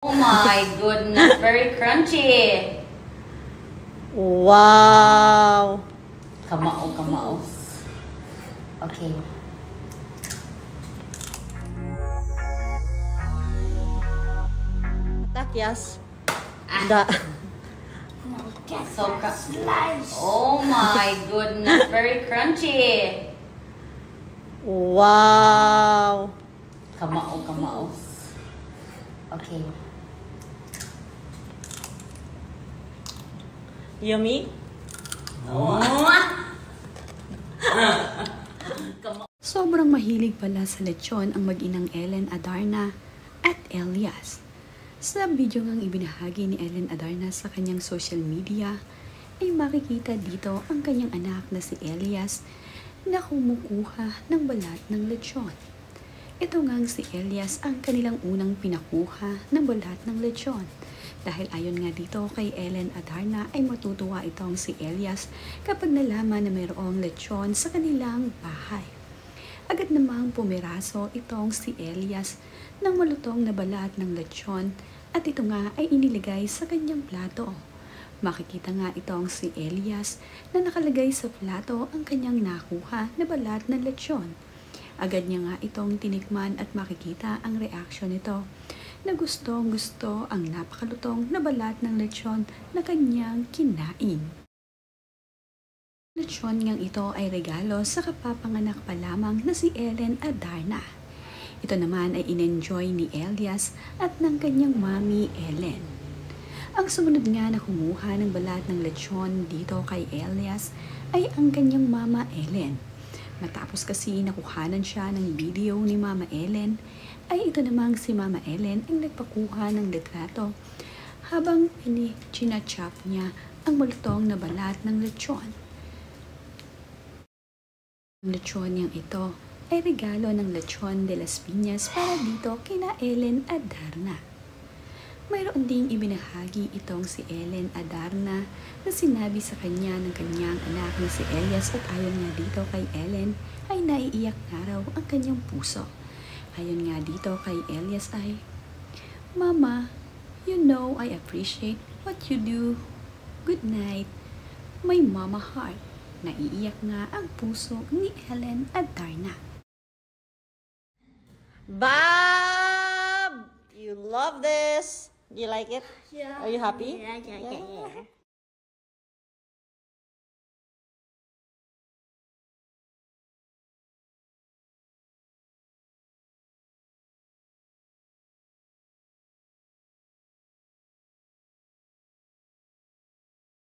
Oh my goodness, very crunchy. Wow! Kamao, kamao. Okay. Takyas. So slice. Oh my goodness, very crunchy. Wow! Kamao, kamao. Okay. Yummy? Sobrang mahilig pala sa lechon ang mag-inang Ellen Adarna at Elias. Sa video ngang ibinahagi ni Ellen Adarna sa kanyang social media, ay makikita dito ang kanyang anak na si Elias na kumukuha ng balat ng lechon. Ito ngang si Elias ang kanilang unang pinakuha ng balat ng lechon. Dahil ayon nga dito kay Ellen Adarna ay matutuwa itong si Elias kapag nalaman na mayroong lechon sa kanilang bahay. Agad namang pumiraso itong si Elias ng malutong na balat ng lechon at ito nga ay inilagay sa kanyang plato. Makikita nga itong si Elias na nakalagay sa plato ang kanyang nakuha na balat ng lechon. Agad niya nga itong tinikman at makikita ang reaksyon nito na gustong-gusto ang napakalutong na balat ng lechon na kanyang kinain. Lechon ngang ito ay regalo sa kapapanganak pa lamang na si Ellen Adarna. Ito naman ay in-enjoy ni Elias at ng kanyang mami Ellen. Ang sumunod nga na kumuha ng balat ng lechon dito kay Elias ay ang kanyang mama Ellen. Matapos kasi nakuhanan siya ng video ni Mama Ellen, ay ito namang si Mama Ellen ang nagpakuha ng litrato habang chinachop niya ang malutong na balat ng lechon. Ang lechon niyang ito ay regalo ng Lechon de las Piñas para dito kina Ellen Adarna. Mayroon ding ibinahagi itong si Ellen Adarna na sinabi sa kanya ng kanyang anak na si Elias at ayon nga dito kay Ellen ay naiiyak na raw ang kanyang puso. Ayon nga dito kay Elias ay, "Mama, you know I appreciate what you do. Good night, my mama heart." Naiiyak nga ang puso ni Ellen Adarna. Bob! You love this! Do you like it? Yeah. Are you happy? Yeah.